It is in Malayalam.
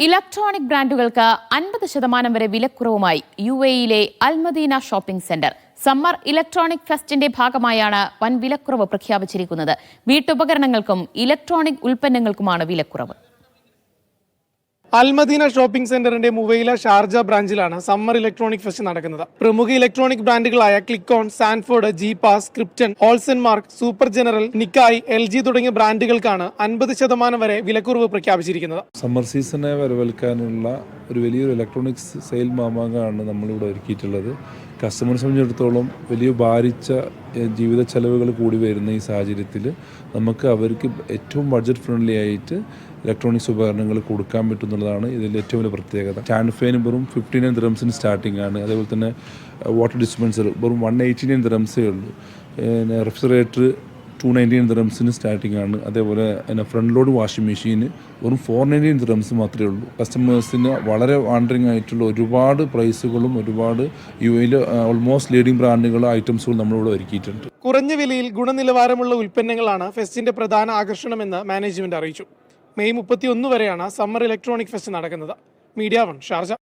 ഇലക്ട്രോണിക് ബ്രാൻഡുകൾക്ക് 50% വരെ വിലക്കുറവുമായി UAE-യിലെ Al Madina shopping centre. Summer electronic ഫെസ്റ്റിന്റെ ഭാഗമായാണ് വൻ വിലക്കുറവ് പ്രഖ്യാപിച്ചിരിക്കുന്നത്. വീട്ടുപകരണങ്ങൾക്കും ഇലക്ട്രോണിക് ഉൽപ്പന്നങ്ങൾക്കുമാണ് വിലക്കുറവ്. അൽമദീന ഷോപ്പിംഗ് സെന്ററിന്റെ മുവൈല ഷാർജ ബ്രാഞ്ചിലാണ് സമ്മർ ഇലക്ട്രോണിക് ഫെസ്റ്റ് നടക്കുന്നത്. പ്രമുഖ ഇലക്ട്രോണിക് ബ്രാൻഡുകളായ Clikon, Sanford, Geepas, Krypton, Olsenmark, super general, Nikai, LG തുടങ്ങിയ ബ്രാൻഡുകൾക്കാണ് 50% വരെ വിലക്കുറവ് പ്രഖ്യാപിച്ചിരിക്കുന്നത്. സമ്മർ സീസണെ വരവേൽക്കാനുള്ള ഒരു വലിയൊരു ഇലക്ട്രോണിക്സ് സെയിൽ മാമാങ്കമാണ് നമ്മളിവിടെ ഒരുക്കിയിട്ടുള്ളത്. കസ്റ്റമറെ സംബന്ധിച്ചിടത്തോളം വലിയ ഭാരിച്ച ജീവിത ചെലവുകൾ കൂടി വരുന്ന ഈ സാഹചര്യത്തിൽ നമുക്ക് അവർക്ക് ഏറ്റവും ബഡ്ജറ്റ് ഫ്രണ്ട്ലി ആയിട്ട് ഇലക്ട്രോണിക്സ് ഉപകരണങ്ങൾ കൊടുക്കാൻ പറ്റുന്നതാണ് ഇതിൻ്റെ ഏറ്റവും വലിയ പ്രത്യേകത. സ്റ്റാൻഡ് ഫാൻ വെറും 59 ദിർഹംസിന് സ്റ്റാർട്ടിംഗ് ആണ്. അതേപോലെ തന്നെ വാട്ടർ ഡിസ്പെൻസർ വെറും 189 ദിർഹംസേ ഉള്ളൂ. റെഫ്രിജറേറ്റർ 299 ദിർഹംസിന് സ്റ്റാർട്ടിംഗ് ആണ്. അതേപോലെ ഫ്രണ്ട് ലോഡ് വാഷിംഗ് മെഷീൻ വെറും 499 ദിർഹംസ് മാത്രമേ ഉള്ളൂ. കസ്റ്റമേഴ്സിന് വളരെ വാണ്ടറിങ് ആയിട്ടുള്ള ഒരുപാട് പ്രൈസുകളും ഒരുപാട് UAE-യിൽ ഓൾമോസ്റ്റ് ലീഡിംഗ് ബ്രാൻഡുകളും ഐറ്റംസുകളും നമ്മളിവിടെ ഒരുക്കിയിട്ടുണ്ട്. കുറഞ്ഞ വിലയിൽ ഗുണനിലവാരമുള്ള ഉൽപ്പന്നങ്ങളാണ് ഫെസ്റ്റിന്റെ പ്രധാന ആകർഷണമെന്ന് മാനേജ്മെന്റ് അറിയിച്ചു. മെയ് 31 വരെയാണ് സമ്മർ ഇലക്ട്രോണിക് ഫെസ്റ്റ് നടക്കുന്നത്. Media 1 Sharjah.